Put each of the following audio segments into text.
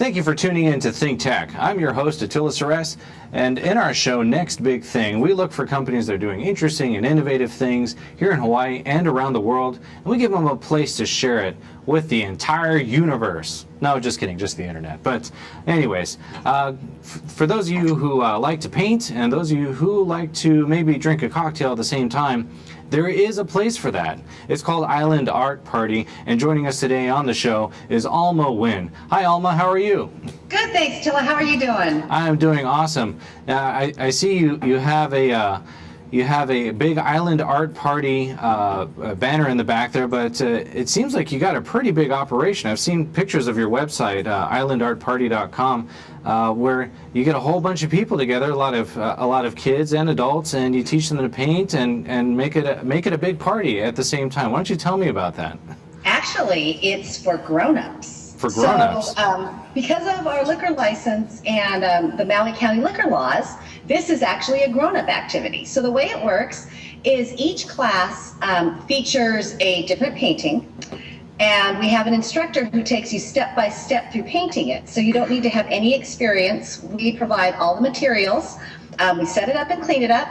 Thank you for tuning in to Think Tech. I'm your host, Attila Sores, and in our show, Next Big Thing, we look for companies that are doing interesting and innovative things here in Hawaii and around the world, and we give them a place to share it with the entire universe. No, just kidding, just the internet. But anyways, for those of you who like to paint and those of you who like to maybe drink a cocktail at the same time, there is a place for that. It's called Island Art Party, and joining us today on the show is Alma Winn. Hi Alma, how are you? Good, thanks, Tilla. How are you doing? I'm doing awesome. I see you have a big Island Art Party banner in the back there, but it seems like you got a pretty big operation. I've seen pictures of your website, islandartparty.com, where you get a whole bunch of people together, a lot of kids and adults, and you teach them to paint and make it a big party at the same time. Why don't you tell me about that? Actually, it's for grown-ups. For grown-ups. So, because of our liquor license and the Maui County liquor laws, this is actually a grown-up activity. So the way it works is each class features a different painting, and we have an instructor who takes you step by step through painting it. So you don't need to have any experience. We provide all the materials. We set it up and clean it up,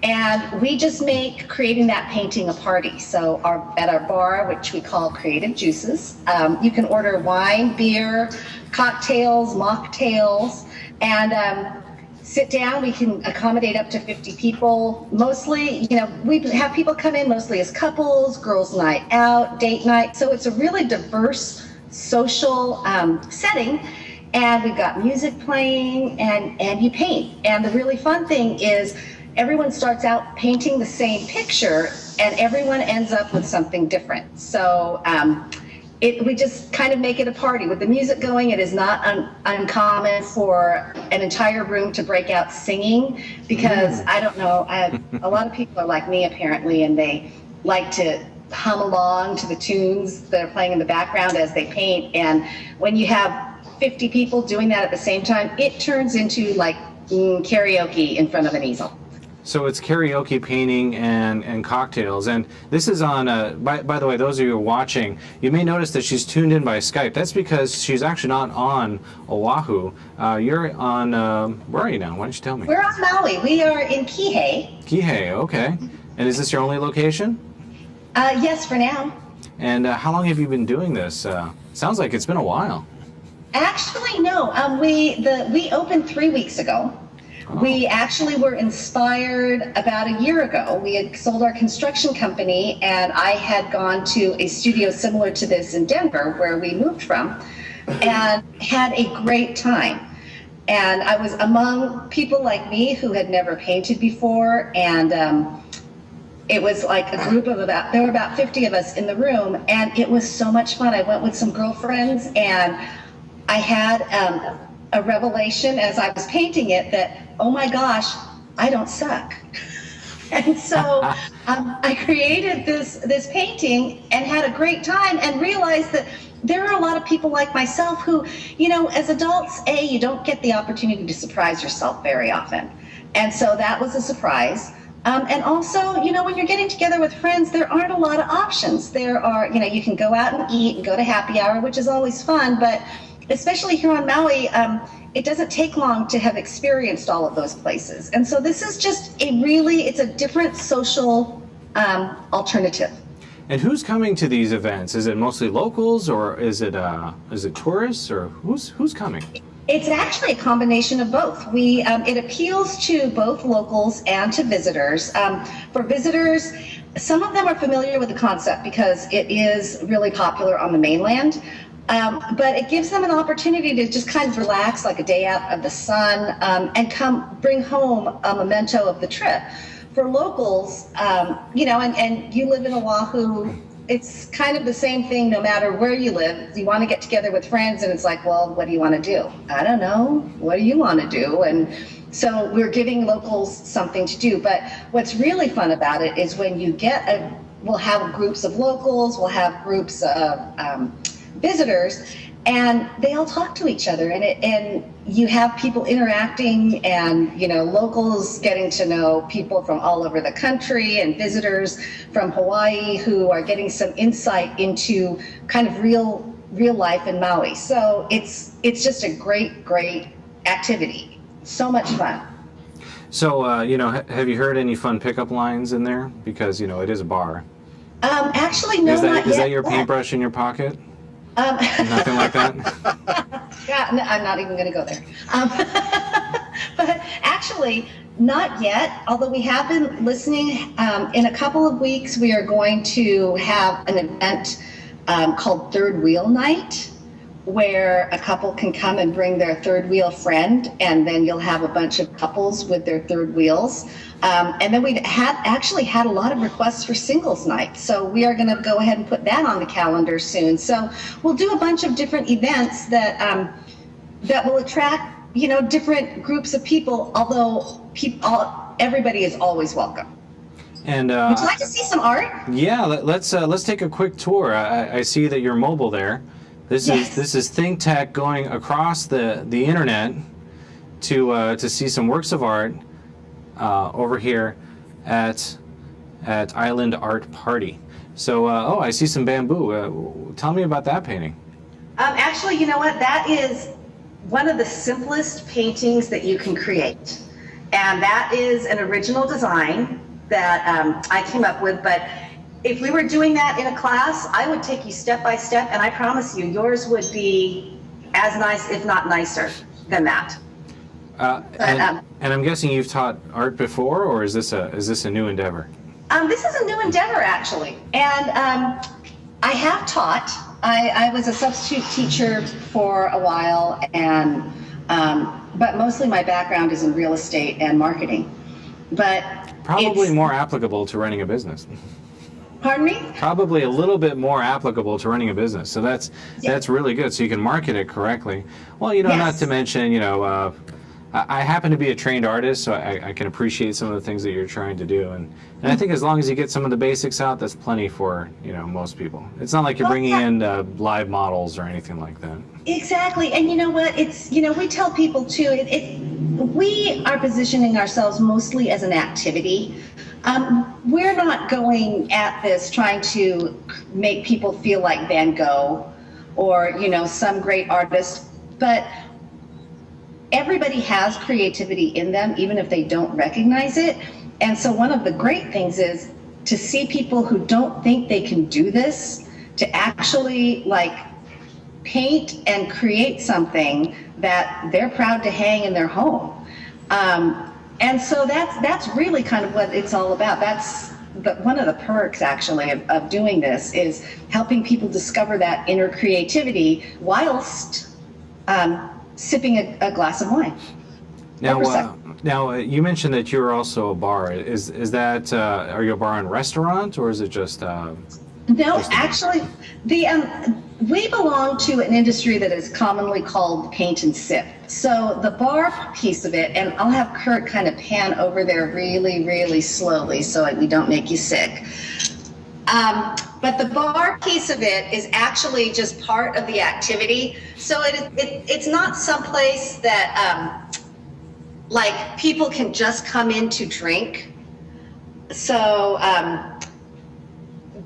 and we just make creating that painting a party. So at our bar, which we call Creative Juices, you can order wine, beer, cocktails, mocktails, and sit down. We can accommodate up to 50 people. Mostly, we have people come in mostly as couples, girls' night out, date night. So it's a really diverse social setting. And we've got music playing and you paint. And the really fun thing is everyone starts out painting the same picture and everyone ends up with something different. So we just kind of make it a party. With the music going, it is not uncommon for an entire room to break out singing because, I don't know, a lot of people are like me apparently, and they like to hum along to the tunes that are playing in the background as they paint. And when you have 50 people doing that at the same time, it turns into like karaoke in front of an easel. So it's karaoke, painting, and cocktails. And this is on, by the way, those of you who are watching, you may notice that she's tuned in by Skype. That's because she's actually not on Oahu. You're on, where are you now? Why don't you tell me? We're on Maui. We are in Kihei. Kihei, okay. And is this your only location? Yes, for now. And how long have you been doing this? Sounds like it's been a while. Actually, no. We opened 3 weeks ago. Oh. We actually were inspired about a year ago. We had sold our construction company, and I had gone to a studio similar to this in Denver, where we moved from, and had a great time. And I was among people like me who had never painted before, and it was like a group of there were about 50 of us in the room, and it was so much fun. I went with some girlfriends, and I had a revelation as I was painting it that, oh my gosh, I don't suck. And so I created this painting and had a great time and realized that there are a lot of people like myself who, as adults, you don't get the opportunity to surprise yourself very often. And so that was a surprise. And also, when you're getting together with friends, there aren't a lot of options. There are, you can go out and eat and go to happy hour, which is always fun, but especially here on Maui, it doesn't take long to have experienced all of those places. And so this is just it's a different social alternative. And who's coming to these events? Is it mostly locals, or is it tourists, or who's coming? It's actually a combination of both. It appeals to both locals and to visitors. For visitors, some of them are familiar with the concept because it is really popular on the mainland. But it gives them an opportunity to just kind of relax, like a day out of the sun, and bring home a memento of the trip. For locals, and you live in Oahu, it's kind of the same thing no matter where you live. You want to get together with friends, and it's like, well, what do you want to do? I don't know. What do you want to do? And so we're giving locals something to do. But what's really fun about it is when you we'll have groups of locals, we'll have groups of visitors, and they all talk to each other, and you have people interacting, and locals getting to know people from all over the country, and visitors from Hawaii who are getting some insight into kind of real real life in Maui. So it's just a great activity. So much fun. So, have you heard any fun pickup lines in there? Because, it is a bar. Actually, no, not yet. Is that your paintbrush in your pocket? Nothing like that? Yeah, no, I'm not even going to go there. But actually, not yet, although we have been listening. In a couple of weeks, we are going to have an event called Third Wheel Night, where a couple can come and bring their third wheel friend, and then you'll have a bunch of couples with their third wheels. And then we've actually had a lot of requests for singles night. So we are going to go ahead and put that on the calendar soon. So we'll do a bunch of different events that will attract, different groups of people, although everybody is always welcome. And would you like to see some art? Yeah, let's take a quick tour. I see that you're mobile there. This is Think Tech going across the internet to see some works of art over here at Island Art Party. So I see some bamboo. Tell me about that painting. Actually, you know what? That is one of the simplest paintings that you can create, and that is an original design that I came up with. But if we were doing that in a class, I would take you step by step, and I promise you, yours would be as nice, if not nicer, than that. And I'm guessing you've taught art before, or is this a new endeavor? This is a new endeavor, actually, and I have taught. I was a substitute teacher for a while, and but mostly my background is in real estate and marketing. But probably more applicable to running a business. Pardon me? Probably a little bit more applicable to running a business. So that's really good. So you can market it correctly. Well, Yes. not to mention, I happen to be a trained artist, so I can appreciate some of the things that you're trying to do. And I think as long as you get some of the basics out, that's plenty for, most people. It's not like you're bringing in live models or anything like that. Exactly. And you know what? It's, we tell people too, we are positioning ourselves mostly as an activity. We're not going at this trying to make people feel like Van Gogh or, some great artist, but everybody has creativity in them, even if they don't recognize it. And so one of the great things is to see people who don't think they can do this, to actually paint and create something that they're proud to hang in their home. And so that's really kind of what it's all about. That's one of the perks, actually, of doing this is helping people discover that inner creativity whilst sipping a glass of wine. Now you mentioned that you're also a bar. Is that are you a bar and restaurant, or is it just? No, actually, we belong to an industry that is commonly called paint and sip. So the bar piece of it, and I'll have Kurt kind of pan over there really, really slowly so we don't make you sick. But the bar piece of it is actually just part of the activity. So it's not someplace that people can just come in to drink. So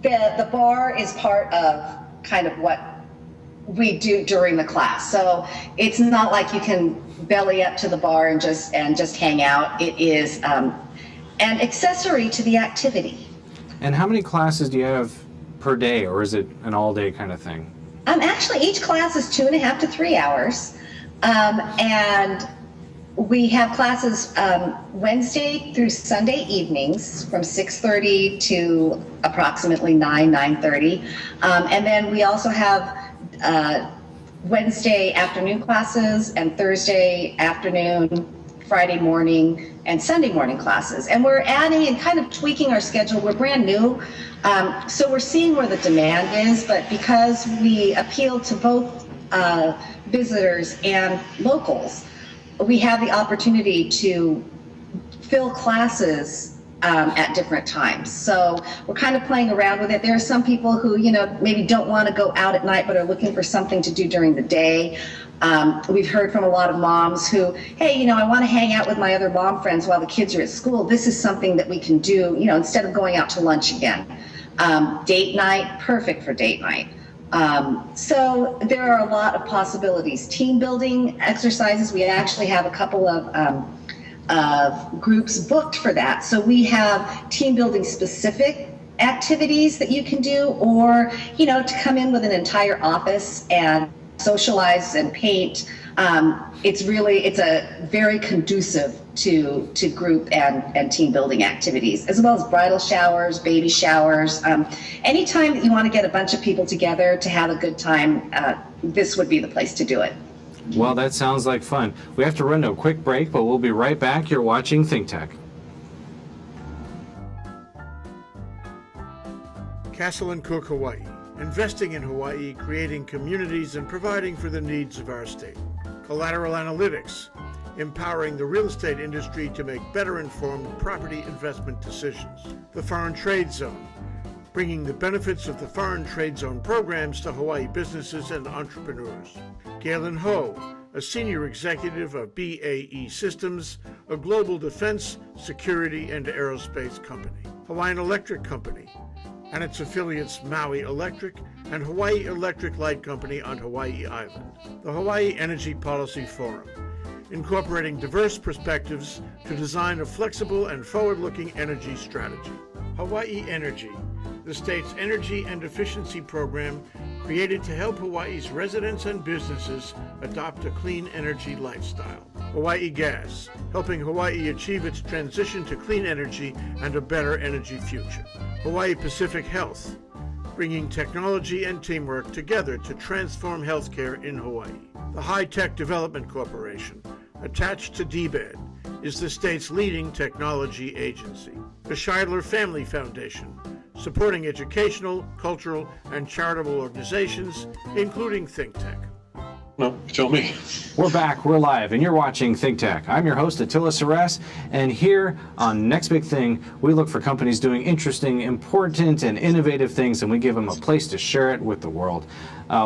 the bar is part of kind of what we do during the class. So it's not like you can belly up to the bar and just hang out. It is an accessory to the activity. And how many classes do you have per day, or is it an all-day kind of thing? Actually, each class is 2.5 to 3 hours, and we have classes Wednesday through Sunday evenings from 6:30 to approximately 9:30, and then we also have Wednesday afternoon classes and Thursday afternoon, Friday morning, and Sunday morning classes. And we're adding and kind of tweaking our schedule. We're brand new, so we're seeing where the demand is, but because we appeal to both visitors and locals, we have the opportunity to fill classes at different times. So we're kind of playing around with it. There are some people who, maybe don't want to go out at night, but are looking for something to do during the day. We've heard from a lot of moms who, hey, I want to hang out with my other mom friends while the kids are at school. This is something that we can do, instead of going out to lunch again. Date night, perfect for date night. So there are a lot of possibilities. Team building exercises, we actually have a couple of groups booked for that. So we have team building specific activities that you can do, or, to come in with an entire office and socialize and paint. It's a very conducive to group and team building activities, as well as bridal showers, baby showers. Anytime that you want to get a bunch of people together to have a good time, this would be the place to do it. Well, that sounds like fun. We have to run to a quick break, but we'll be right back. You're watching Think Tech. Castle and Cook, Hawaii. Investing in Hawaii, creating communities, and providing for the needs of our state. Collateral Analytics, empowering the real estate industry to make better informed property investment decisions. The Foreign Trade Zone, bringing the benefits of the Foreign Trade Zone programs to Hawaii businesses and entrepreneurs. Galen Ho, a senior executive of BAE Systems, a global defense, security, and aerospace company. Hawaiian Electric Company, and its affiliates Maui Electric and Hawaii Electric Light Company on Hawaii Island. The Hawaii Energy Policy Forum, incorporating diverse perspectives to design a flexible and forward-looking energy strategy. Hawaii Energy, the state's energy and efficiency program created to help Hawaii's residents and businesses adopt a clean energy lifestyle. Hawaii Gas, helping Hawaii achieve its transition to clean energy and a better energy future. Hawaii Pacific Health, bringing technology and teamwork together to transform healthcare in Hawaii. The High Tech Development Corporation, attached to DBED, is the state's leading technology agency. The Scheidler Family Foundation, supporting educational, cultural, and charitable organizations, including Think Tech. No, tell me. We're back, we're live, and you're watching Think Tech. I'm your host, Attila Saras, and here on Next Big Thing, we look for companies doing interesting, important, and innovative things, and we give them a place to share it with the world.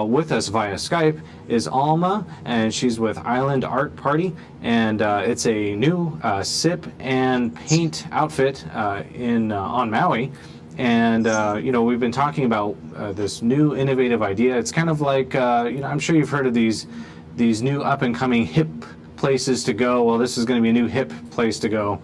With us via Skype is Alma, and she's with Island Art Party, and it's a new sip and paint outfit on Maui. And, we've been talking about this new innovative idea. It's kind of like, I'm sure you've heard of these new up-and-coming hip places to go. Well, this is going to be a new hip place to go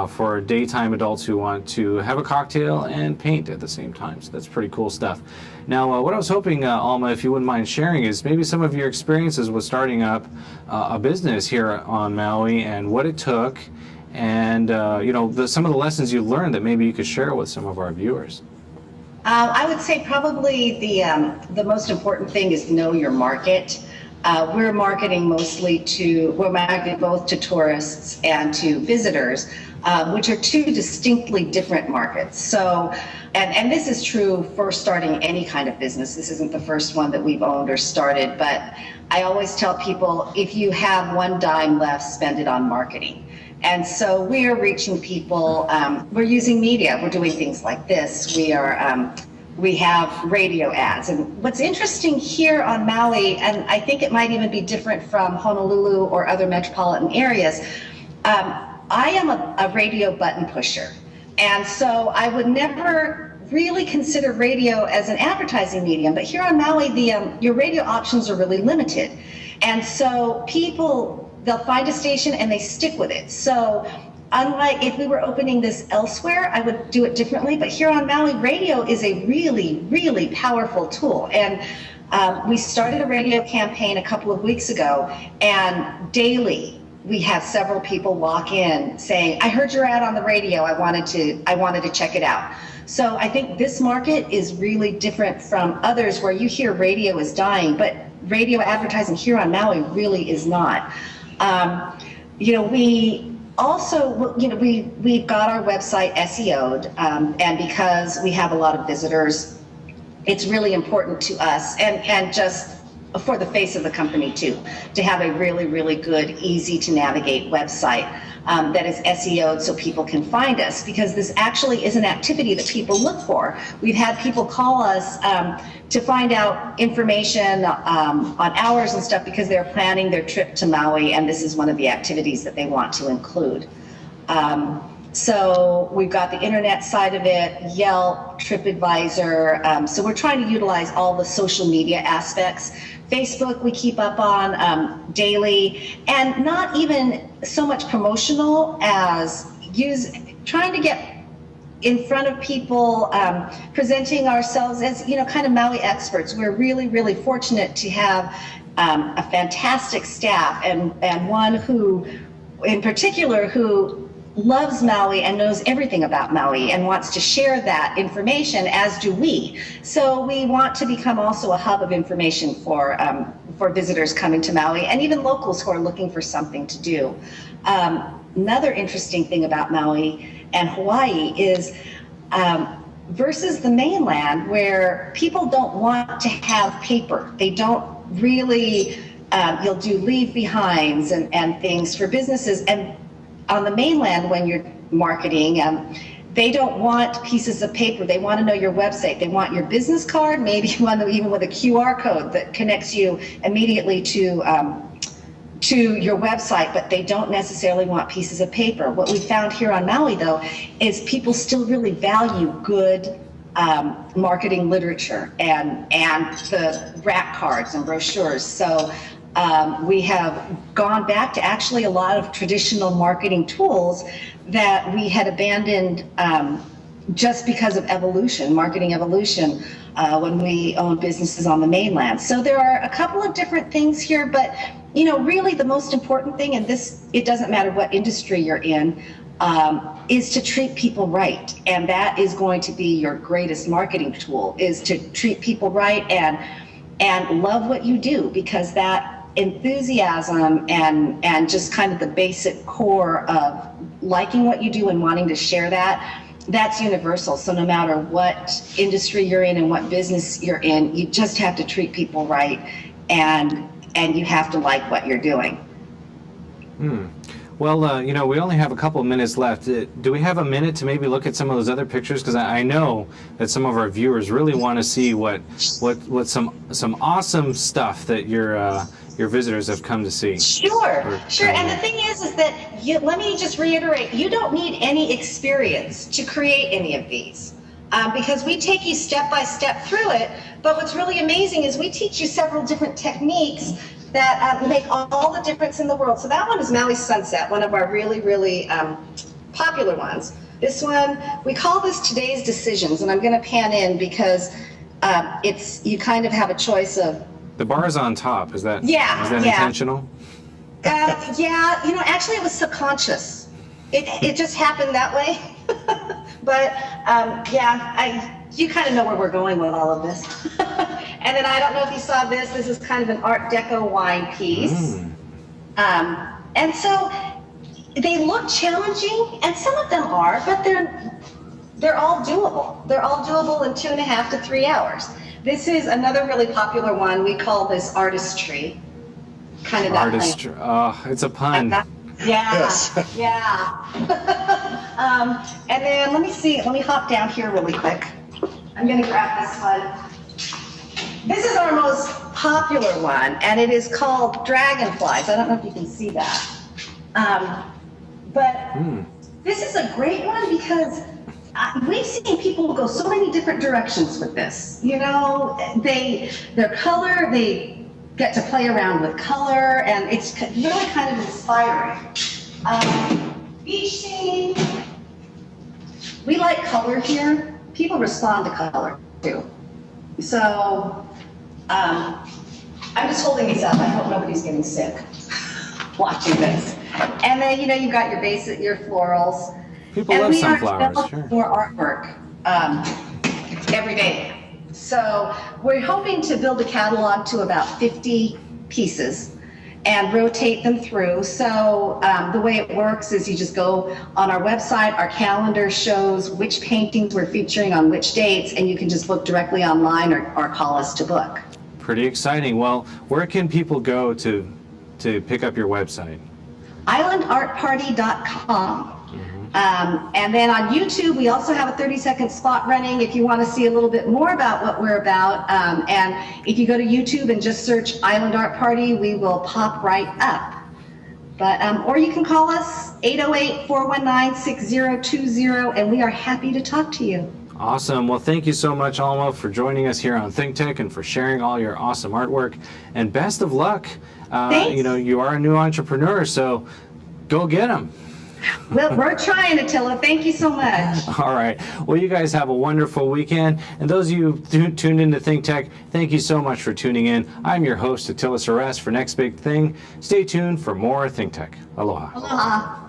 for daytime adults who want to have a cocktail and paint at the same time. So that's pretty cool stuff. Now, what I was hoping, Alma, if you wouldn't mind sharing, is maybe some of your experiences with starting up a business here on Maui and what it took, and some of the lessons you learned that maybe you could share with some of our viewers. I would say probably the most important thing is know your market. We're marketing both to tourists and to visitors, which are two distinctly different markets. So, and this is true for starting any kind of business. This isn't the first one that we've owned or started, but I always tell people, if you have one dime left, spend it on marketing. And so we are reaching people. We're using media. We're doing things like this. We have radio ads. And what's interesting here on Maui, and I think it might even be different from Honolulu or other metropolitan areas, I am a radio button pusher. And so I would never really consider radio as an advertising medium. But here on Maui, your radio options are really limited. And so they'll find a station and they stick with it. So unlike if we were opening this elsewhere, I would do it differently. But here on Maui, radio is a really, really powerful tool. And we started a radio campaign a couple of weeks ago, and daily we have several people walk in saying, I heard your ad on the radio, I wanted to check it out. So I think this market is really different from others where you hear radio is dying, but radio advertising here on Maui really is not. We also, we've got our website SEO'd, and because we have a lot of visitors, it's really important to us, and just for the face of the company too, to have a really, really good, easy to navigate website that is SEO'd so people can find us, because this actually is an activity that people look for. We've had people call us to find out information on hours and stuff because they're planning their trip to Maui, and this is one of the activities that they want to include. So we've got the internet side of it, Yelp, TripAdvisor. So we're trying to utilize all the social media aspects. Facebook we keep up on daily, and not even so much promotional as trying to get in front of people, presenting ourselves as, kind of Maui experts. We're really, really fortunate to have a fantastic staff, and one who, in particular, who loves Maui and knows everything about Maui and wants to share that information, as do we. So we want to become also a hub of information for visitors coming to Maui, and even locals who are looking for something to do. Another interesting thing about Maui and Hawaii is versus the mainland, where people don't want to have paper. They don't really, you'll do leave behinds and things for businesses. And on the mainland, when you're marketing, they don't want pieces of paper. They want to know your website. They want your business card, maybe one even with a QR code that connects you immediately to your website, but they don't necessarily want pieces of paper. What we found here on Maui, though, is people still really value good marketing literature and the rack cards and brochures. So we have gone back to actually a lot of traditional marketing tools that we had abandoned just because of marketing evolution, when we owned businesses on the mainland. So there are a couple of different things here, but really the most important thing, and it doesn't matter what industry you're in, is to treat people right. And that is going to be your greatest marketing tool, is to treat people right and love what you do, because that enthusiasm and just kind of the basic core of liking what you do and wanting to share that's universal. So no matter what industry you're in and what business you're in, you just have to treat people right, and you have to like what you're doing. Well, we only have a couple of minutes left. Do we have a minute to maybe look at some of those other pictures? Because I know that some of our viewers really want to see what some awesome stuff that your visitors have come to see. Sure. And the thing is that let me just reiterate, you don't need any experience to create any of these, because we take you step by step through it. But what's really amazing is we teach you several different techniques that make all the difference in the world. So that one is Maui Sunset, one of our really, really popular ones. This one, we call this Today's Decisions, and I'm going to pan in because you kind of have a choice of. The bar is on top. Is that intentional? Actually it was subconscious. It just happened that way. But you kind of know where we're going with all of this. And then I don't know if you saw this. This is kind of an Art Deco wine piece. And so they look challenging, and some of them are, but they're all doable. They're all doable in 2.5 to 3 hours. This is another really popular one. We call this artistry. Kind of that artistry. Oh, it's a pun. Yes. And then let me hop down here really quick. I'm going to grab this one. This is our most popular one, and it is called Dragonflies. I don't know if you can see that. But this is a great one because we've seen people go so many different directions with this. Their color, they get to play around with color, and it's really kind of inspiring. Beach scene. We like color here. People respond to color too. So I'm just holding these up. I hope nobody's getting sick watching this. And then you got your florals. People love sunflowers. Sure. More artwork every day. So we're hoping to build a catalog to about 50 pieces and rotate them through. So the way it works is you just go on our website, our calendar shows which paintings we're featuring on which dates, and you can just book directly online or call us to book. Pretty exciting. Well, where can people go to pick up your website? islandartparty.com. And then on YouTube, we also have a 30-second spot running if you want to see a little bit more about what we're about. And if you go to YouTube and just search Island Art Party, we will pop right up. But, or you can call us 808-419-6020, and we are happy to talk to you. Awesome. Well, thank you so much, Alma, for joining us here on Think Tech and for sharing all your awesome artwork. And best of luck. Thanks. You know, you are a new entrepreneur, so go get them. Well, we're trying, Attila. Thank you so much. All right. Well, you guys have a wonderful weekend. And those of you who tuned into Think Tech, thank you so much for tuning in. I'm your host, Attila Saras, for Next Big Thing. Stay tuned for more Think Tech. Aloha. Aloha.